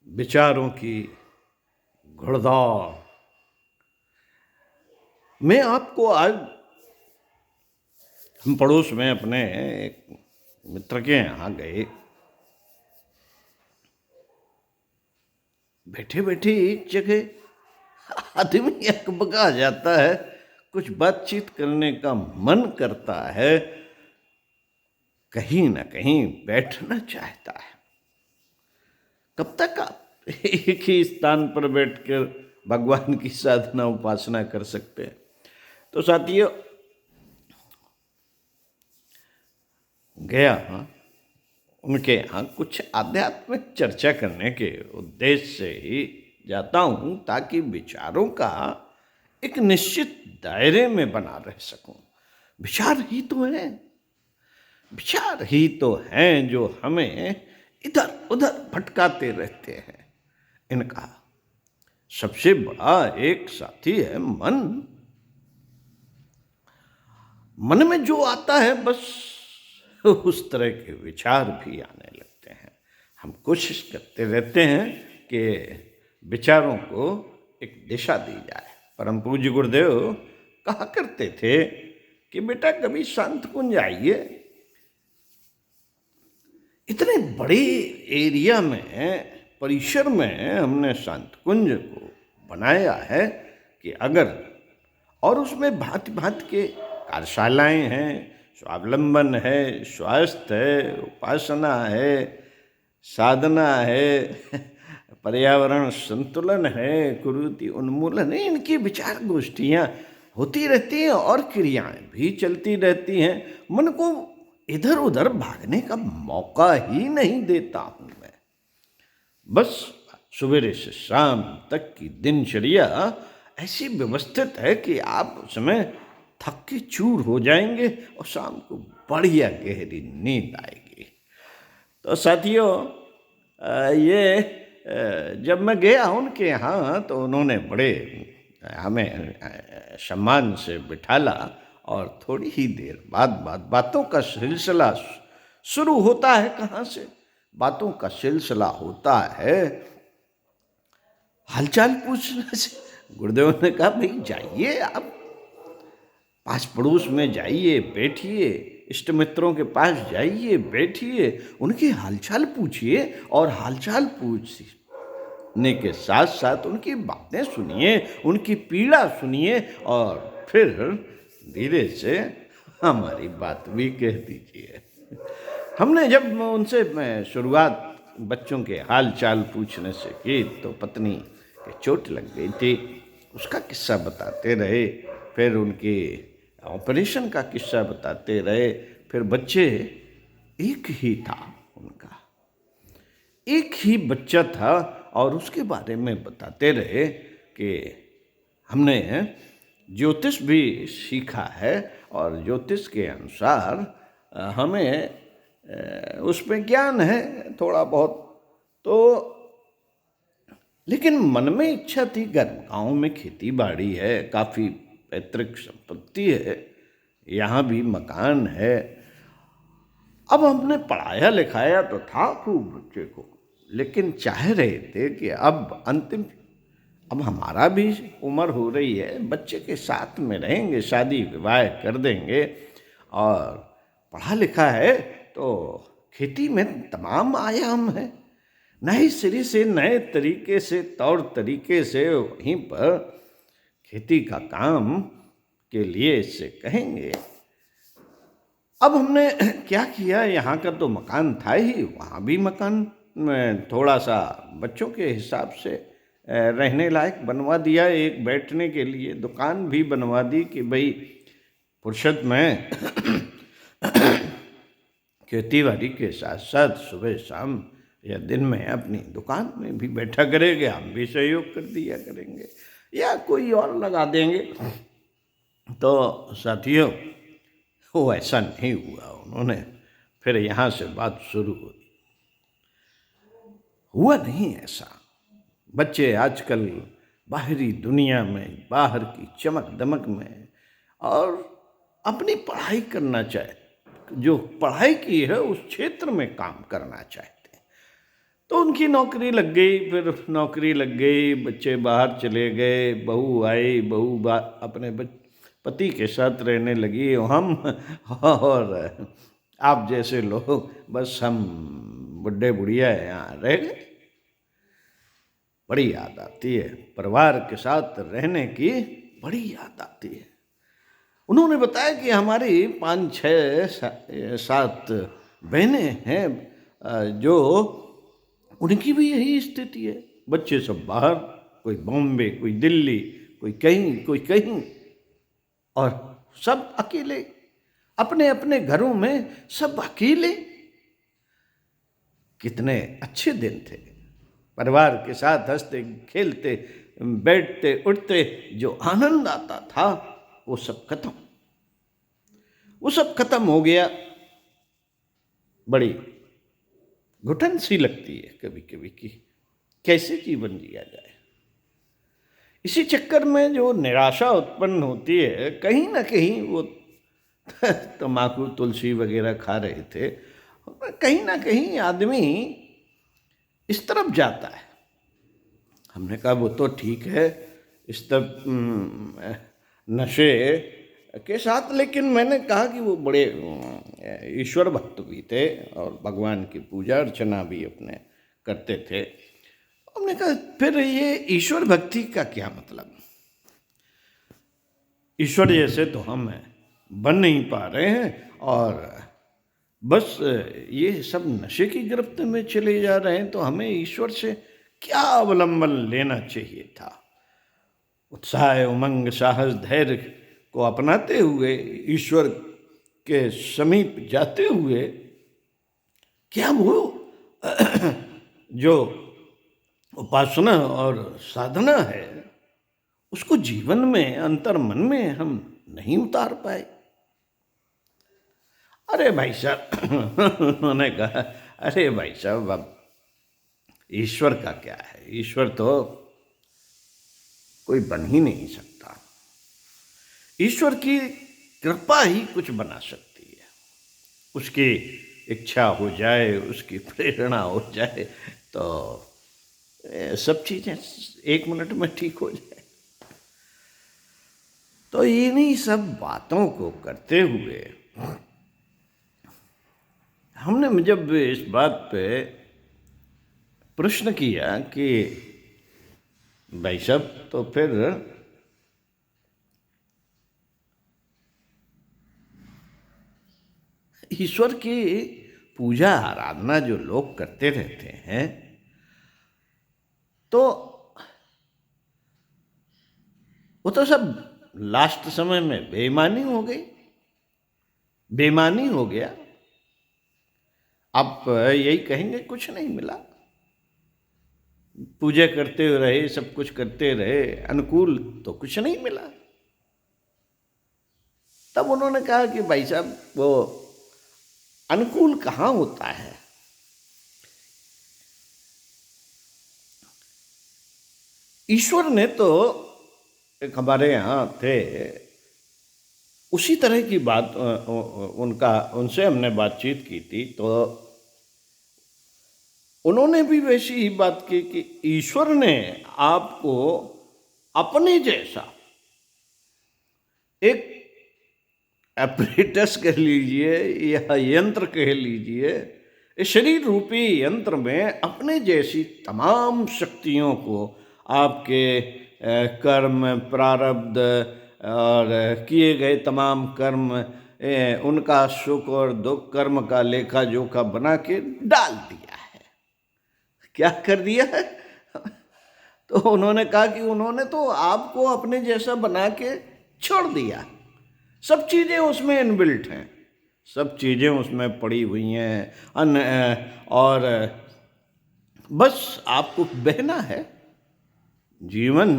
विचारों की घुड़दौड़। मैं आपको आज हम पड़ोस में अपने एक मित्र के यहाँ गए। बैठे बैठे एक जगह आदमी अकबका जाता है, कुछ बातचीत करने का मन करता है, कहीं ना कहीं बैठना चाहता है। कब तक आप एक ही स्थान पर बैठकर भगवान की साधना उपासना कर सकते हैं? तो साथियों, गया उनके यहाँ कुछ आध्यात्मिक चर्चा करने के उद्देश्य से ही जाता हूँ, ताकि विचारों का एक निश्चित दायरे में बना रह सकूं। विचार ही तो हैं जो हमें इधर उधर भटकाते रहते हैं। इनका सबसे बड़ा एक साथी है मन। मन में जो आता है बस उस तरह के विचार भी आने लगते हैं। हम कोशिश करते रहते हैं कि विचारों को एक दिशा दी जाए। परम पूज्य गुरुदेव कहा करते थे कि बेटा कभी शांत कुंज आइए। इतने बड़े एरिया में, परिसर में हमने शांत कुंज को बनाया है कि अगर, और उसमें भांति भांति के कार्यशालाएं हैं, स्वावलंबन है, स्वास्थ्य है, उपासना है, साधना है, पर्यावरण संतुलन है, कुरीति उन्मूलन है। इनकी विचार गोष्ठियाँ होती रहती हैं और क्रियाएं भी चलती रहती हैं। मन को इधर उधर भागने का मौका ही नहीं देता हूँ मैं। बस सवेरे से शाम तक की दिनचर्या ऐसी व्यवस्थित है कि आप उसमें थक के चूर हो जाएंगे और शाम को बढ़िया गहरी नींद आएगी। तो साथियों, ये जब मैं गया उनके यहाँ तो उन्होंने बड़े हमें सम्मान से बिठाला और थोड़ी ही देर बाद बातों का सिलसिला शुरू होता है। कहाँ से? बातों का सिलसिला होता है हालचाल पूछने से। गुरुदेव ने कहा, भाई जाइए, आप पास पड़ोस में जाइए, बैठिए, इष्ट मित्रों के पास जाइए, बैठिए, उनकी हालचाल पूछिए और हालचाल पूछने के साथ साथ उनकी बातें सुनिए, उनकी पीड़ा सुनिए और फिर धीरे से हमारी बात भी कह दीजिए। हमने जब उनसे शुरुआत बच्चों के हाल चाल पूछने से की तो पत्नी के चोट लग गई थी। उसका किस्सा बताते रहे, फिर उनके ऑपरेशन का किस्सा बताते रहे, फिर बच्चे एक ही था, उनका एक ही बच्चा था और उसके बारे में बताते रहे कि हमने ज्योतिष भी सीखा है और ज्योतिष के अनुसार हमें उसमें ज्ञान है थोड़ा बहुत। तो लेकिन मन में इच्छा थी, गाँव में खेती बाड़ी है, काफ़ी पैतृक संपत्ति है, यहाँ भी मकान है। अब हमने पढ़ाया लिखाया तो था खूब बच्चे को, लेकिन चाह रहे थे कि अब हमारा भी उम्र हो रही है, बच्चे के साथ में रहेंगे, शादी विवाह कर देंगे। और पढ़ा लिखा है तो खेती में तमाम आयाम है, नए सिरे से, नए तरीके से, तौर तरीके से वहीं पर खेती का काम के लिए इससे कहेंगे। अब हमने क्या किया, यहाँ का तो मकान था ही, वहाँ भी मकान में थोड़ा सा बच्चों के हिसाब से रहने लायक बनवा दिया। एक बैठने के लिए दुकान भी बनवा दी कि भाई फुर्सत में खेती बाड़ी के साथ साथ सुबह शाम या दिन में अपनी दुकान में भी बैठा करेंगे, हम भी सहयोग कर दिया करेंगे या कोई और लगा देंगे। तो साथियों, वो ऐसा नहीं हुआ। उन्होंने फिर यहाँ से बात शुरू हुआ नहीं ऐसा। बच्चे आजकल बाहरी दुनिया में, बाहर की चमक दमक में और अपनी पढ़ाई करना चाहते, जो पढ़ाई की है उस क्षेत्र में काम करना चाहते हैं। तो उनकी नौकरी लग गई, फिर नौकरी लग गई, बच्चे बाहर चले गए, बहू आई, अपने पति के साथ रहने लगी। हम और आप जैसे लोग, बस हम बुढ़े बुढ़िया यहाँ रह गए। बड़ी याद आती है, परिवार के साथ रहने की बड़ी याद आती है। उन्होंने बताया कि हमारी 5-6-7 बहनें हैं, जो उनकी भी यही स्थिति है। बच्चे सब बाहर, कोई बॉम्बे, कोई दिल्ली, कोई कहीं, कोई कहीं, और सब अकेले अपने अपने घरों में, सब अकेले। कितने अच्छे दिन थे, परिवार के साथ हंसते खेलते, बैठते उठते, जो आनंद आता था वो सब खत्म, वो सब खत्म हो गया। बड़ी घुटन सी लगती है कभी कभी कि कैसे जीवन जिया जाए। इसी चक्कर में जो निराशा उत्पन्न होती है, कहीं ना कहीं वो तम्बाकू तुलसी वगैरह खा रहे थे, कहीं ना कहीं आदमी इस तरफ जाता है। हमने कहा वो तो ठीक है, इस तरफ नशे के साथ, लेकिन मैंने कहा कि वो बड़े ईश्वर भक्त भी थे और भगवान की पूजा अर्चना भी अपने करते थे। हमने कहा फिर ये ईश्वर भक्ति का क्या मतलब? ईश्वर जैसे तो हम बन नहीं पा रहे हैं, और बस ये सब नशे की गिरफ्त में चले जा रहे हैं, तो हमें ईश्वर से क्या अवलंबन लेना चाहिए था? उत्साह, उमंग, साहस, धैर्य को अपनाते हुए, ईश्वर के समीप जाते हुए, क्या वो जो उपासना और साधना है उसको जीवन में, अंतर मन में हम नहीं उतार पाए? अरे भाई साहब, उन्होंने कहा, अरे भाई साहब, अब ईश्वर का क्या है? ईश्वर तो कोई बन ही नहीं सकता। ईश्वर की कृपा ही कुछ बना सकती है। उसकी इच्छा हो जाए, उसकी प्रेरणा हो जाए, तो सब चीज़ें 1 मिनट में ठीक हो जाए। तो इन्हीं सब बातों को करते हुए हमने जब इस बात पे प्रश्न किया कि भाई साहब, तो फिर ईश्वर की पूजा आराधना जो लोग करते रहते हैं, तो वो तो सब लास्ट समय में बेईमानी हो गई, बेईमानी हो गया। आप यही कहेंगे कुछ नहीं मिला, पूजा करते रहे, सब कुछ करते रहे, अनुकूल तो कुछ नहीं मिला। तब उन्होंने कहा कि भाई साहब, वो अनुकूल कहाँ होता है? ईश्वर ने तो, एक हमारे यहाँ थे, उसी तरह की बात उनसे हमने बातचीत की थी, तो उन्होंने भी वैसी ही बात की कि ईश्वर ने आपको अपने जैसा एक एपरेटस कह लीजिए या यंत्र कह लीजिए, इस शरीर रूपी यंत्र में अपने जैसी तमाम शक्तियों को, आपके कर्म, प्रारब्ध और किए गए तमाम कर्म, उनका सुख और दुख, कर्म का लेखा जोखा बना के डाल दिया है। क्या कर दिया है? तो उन्होंने कहा कि उन्होंने तो आपको अपने जैसा बना के छोड़ दिया। सब चीज़ें उसमें इनबिल्ट हैं, सब चीज़ें उसमें पड़ी हुई हैं, और बस आपको बहना है। जीवन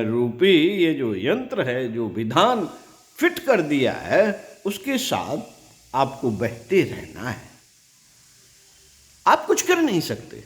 रूपी ये जो यंत्र है, जो विधान फिट कर दिया है, उसके साथ आपको बहते रहना है। आप कुछ कर नहीं सकते।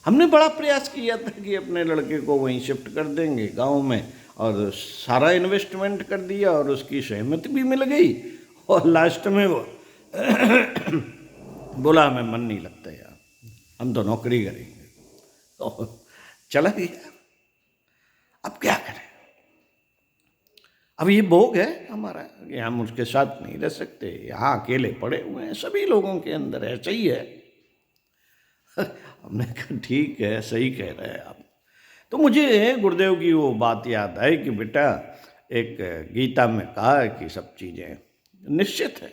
हमने बड़ा प्रयास किया था कि अपने लड़के को वहीं शिफ्ट कर देंगे गांव में, और सारा इन्वेस्टमेंट कर दिया, और उसकी सहमति भी मिल गई, और लास्ट में वो बोला हमें मन नहीं लगता यार, हम तो नौकरी करेंगे। तो चला गया। अब क्या करें? अब ये भोग है हमारा कि हम उसके साथ नहीं रह सकते, यहाँ अकेले पड़े हुए हैं, सभी लोगों के अंदर ऐसा ही है। हमने कहा ठीक है, सही कह रहे हैं आप। तो मुझे गुरुदेव की वो बात याद आई कि बेटा, एक गीता में कहा है कि सब चीज़ें निश्चित है,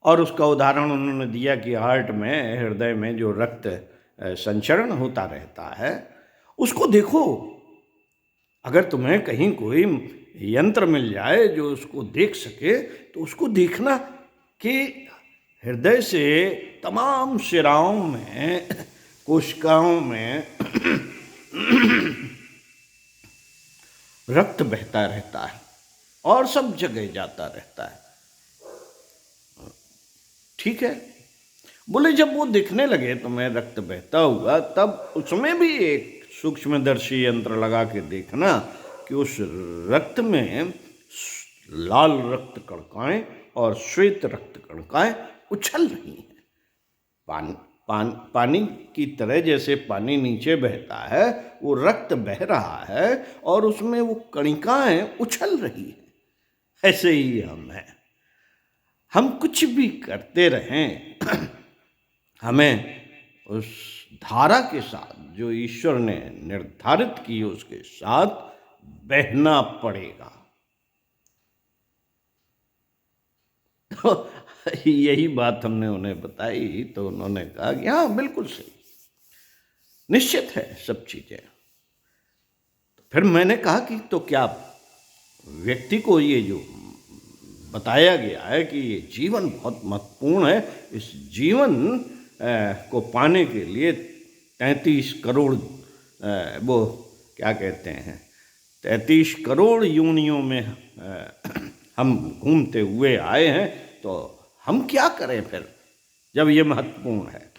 और उसका उदाहरण उन्होंने दिया कि हार्ट में, हृदय में जो रक्त संचरण होता रहता है, उसको देखो। अगर तुम्हें कहीं कोई यंत्र मिल जाए जो उसको देख सके, तो उसको देखना कि हृदय से तमाम शिराओं में, कोशिकाओं में रक्त बहता रहता है और सब जगह जाता रहता है। ठीक है, बोले जब वो दिखने लगे तुम्हें रक्त बहता हुआ, तब उसमें भी एक सूक्ष्मदर्शी यंत्र लगा के देखना कि उस रक्त में लाल रक्त कणिकाएं और श्वेत रक्त कणिकाएं उछल रही हैं। पानी की तरह जैसे पानी नीचे बहता है, वो रक्त बह रहा है और उसमें वो कणिकाएं उछल रही हैं। ऐसे ही हम हैं। हम कुछ भी करते रहें, हमें उस धारा के साथ जो ईश्वर ने निर्धारित की, उसके साथ बहना पड़ेगा। तो यही बात हमने उन्हें बताई, तो उन्होंने कहा कि हाँ बिल्कुल सही, निश्चित है सब चीजें। तो फिर मैंने कहा कि तो क्या व्यक्ति को ये जो बताया गया है कि ये जीवन बहुत महत्वपूर्ण है, इस जीवन को पाने के लिए 33 करोड़ वो क्या कहते हैं, 33 करोड़ योनियों में हम घूमते हुए आए हैं, तो हम क्या करें फिर जब ये महत्वपूर्ण है?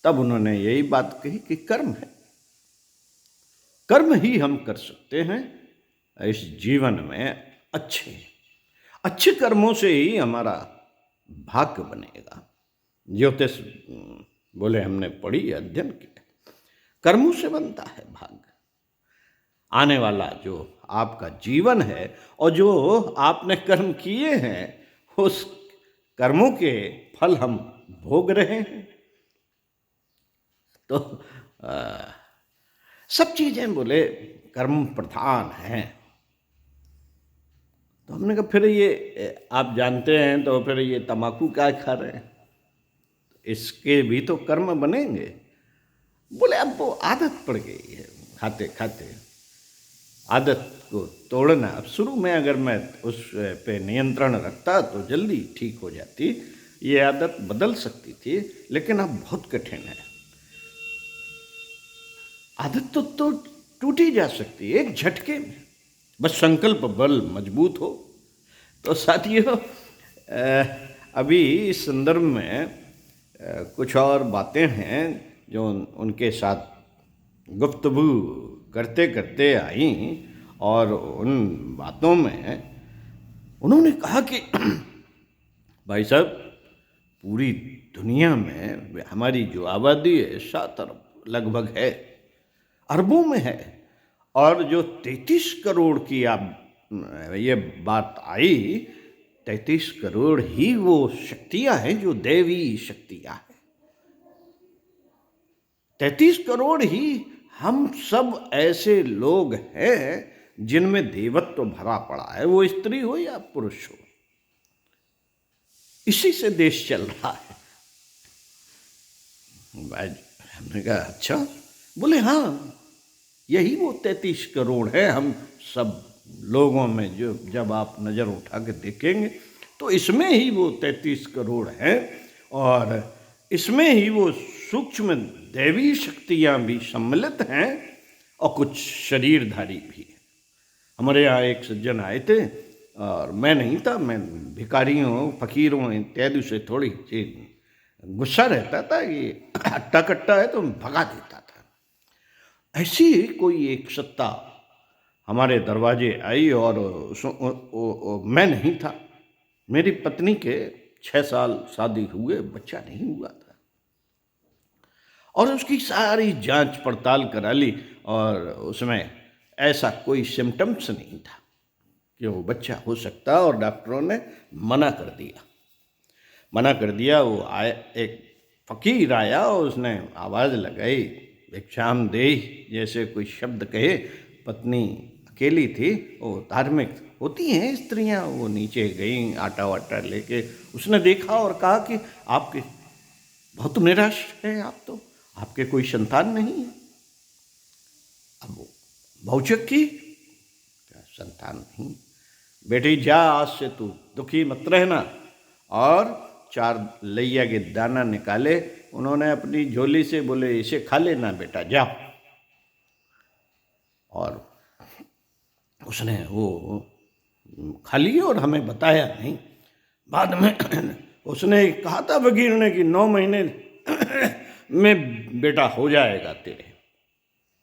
तब उन्होंने यही बात कही कि कर्म है, कर्म ही हम कर सकते हैं इस जीवन में। अच्छे कर्मों से ही हमारा भाग्य बनेगा। ज्योतिष बोले हमने पढ़ी, अध्ययन किया, कर्मों से बनता है भाग्य। आने वाला जो आपका जीवन है और जो आपने कर्म किए हैं, उस कर्मों के फल हम भोग रहे हैं। तो सब चीजें बोले कर्म प्रधान हैं। तो हमने कहा फिर ये आप जानते हैं, तो फिर ये तम्बाकू क्या खा रहे हैं, इसके भी तो कर्म बनेंगे। बोले अब वो आदत पड़ गई है, खाते खाते आदत को तोड़ना। अब शुरू में अगर मैं उस पे नियंत्रण रखता तो जल्दी ठीक हो जाती, ये आदत बदल सकती थी, लेकिन अब बहुत कठिन है। आदत तो टूटी जा सकती है एक झटके में, बस संकल्प बल मजबूत हो। तो साथियों, अभी इस संदर्भ में कुछ और बातें हैं जो उनके साथ गुफ्तगू करते करते आई, और उन बातों में उन्होंने कहा कि भाई साहब, पूरी दुनिया में हमारी जो आबादी है 7 अरब लगभग है, अरबों में है, और जो 33 करोड़ की आप ये बात आई, 33 करोड़ ही वो शक्तियां हैं जो दैवी शक्तियां हैं। 33 करोड़ ही हम सब ऐसे लोग हैं जिनमें देवत्व भरा पड़ा है, वो स्त्री हो या पुरुष हो। इसी से देश चल रहा है। हमने कहा अच्छा? बोले हाँ, यही वो 33 करोड़ है हम सब लोगों में। जो जब आप नज़र उठा के देखेंगे तो इसमें ही वो 33 करोड़ हैं, और इसमें ही वो सूक्ष्म दैवी शक्तियाँ भी सम्मिलित हैं, और कुछ शरीरधारी भी हैं। हमारे यहाँ एक सज्जन आए थे, और मैं नहीं था, मैं भिखारियों फकीरों इत्यादि से थोड़ी सी गुस्सा रहता था, ये हट्टा कट्टा है तो भगा देता था। ऐसी ही कोई एक सत्ता हमारे दरवाजे आई, और मैं नहीं था, मेरी पत्नी के 6 साल शादी हुए, बच्चा नहीं हुआ था। और उसकी सारी जांच पड़ताल करा ली और उसमें ऐसा कोई सिम्टम्स नहीं था कि वो बच्चा हो सकता, और डॉक्टरों ने मना कर दिया। मना कर दिया। वो आया, एक फकीर आया और उसने आवाज़ लगाई, भिक्षाम देहि जैसे कोई शब्द कहे। पत्नी अकेली थी, वो धार्मिक होती हैं स्त्रियां, वो नीचे गई आटा वाटा लेके। उसने देखा और कहा कि आपके बहुत निराश है आप तो, आपके कोई संतान नहीं है। अब वो भौचक की, क्या संतान नहीं? बेटी जा, आज से तू दुखी मत रहना। और 4 लैया के दाना निकाले उन्होंने अपनी झोली से, बोले इसे खा लेना बेटा, जा। और उसने वो खा लिए और हमें बताया नहीं। बाद में उसने कहा था फकीर ने कि 9 महीने में बेटा हो जाएगा तेरे।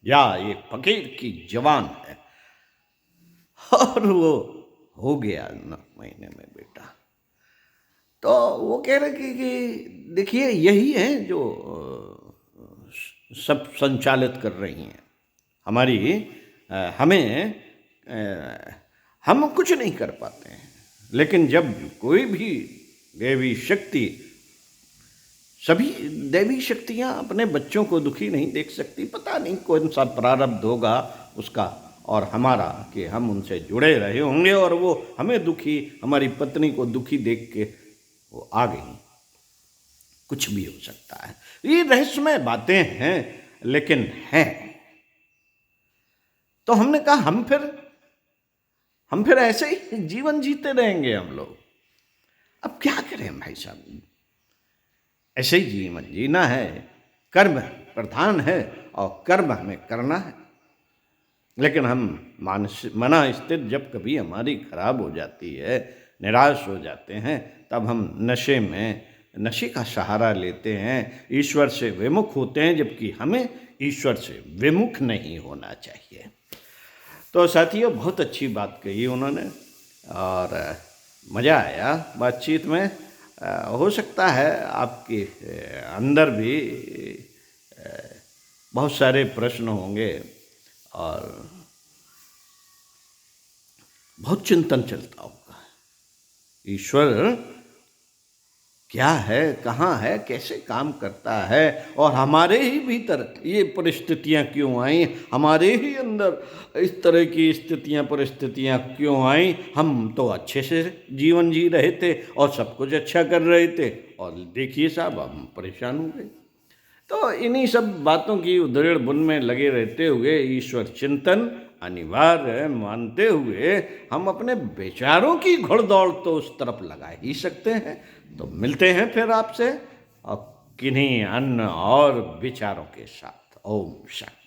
या ये फकीर की जवान है। और वो हो गया 9 महीने में बेटा। तो वो कह रहे कि देखिए यही है जो सब संचालित कर रही हैं हमारी, हमें, हम कुछ नहीं कर पाते हैं। लेकिन जब कोई भी देवी शक्ति, सभी देवी शक्तियाँ अपने बच्चों को दुखी नहीं देख सकती। पता नहीं कौन सा प्रारब्ध होगा उसका और हमारा कि हम उनसे जुड़े रहे होंगे और वो हमें दुखी, हमारी पत्नी को दुखी देख के वो आ गई। कुछ भी हो सकता है। ये रहस्यमय बातें हैं, लेकिन हैं। तो हमने कहा हम फिर ऐसे ही जीवन जीते रहेंगे हम लोग। अब क्या करें भाई साहब, ऐसे ही जीवन जीना है। कर्म प्रधान है और कर्म हमें करना है। लेकिन हम मना स्थिति जब कभी हमारी खराब हो जाती है, निराश हो जाते हैं, तब हम नशे का सहारा लेते हैं, ईश्वर से विमुख होते हैं, जबकि हमें ईश्वर से विमुख नहीं होना चाहिए। तो साथियों, बहुत अच्छी बात कही उन्होंने और मज़ा आया बातचीत में। हो सकता है आपके अंदर भी बहुत सारे प्रश्न होंगे और बहुत चिंतन चलता होगा। ईश्वर क्या है, कहाँ है, कैसे काम करता है, और हमारे ही भीतर ये परिस्थितियाँ क्यों आई, हमारे ही अंदर इस तरह की स्थितियाँ परिस्थितियाँ क्यों आई। हम तो अच्छे से जीवन जी रहे थे और सब कुछ अच्छा कर रहे थे, और देखिए साहब हम परेशान हो गए। तो इन्हीं सब बातों की उधेड़ बुन में लगे रहते हुए ईश्वर चिंतन अनिवार्य मानते हुए हम अपने विचारों की घुड़दौड़ तो उस तरफ लगा ही सकते हैं। तो मिलते हैं फिर आपसे और किन्हीं अन्य और विचारों के साथ। ओम शांति।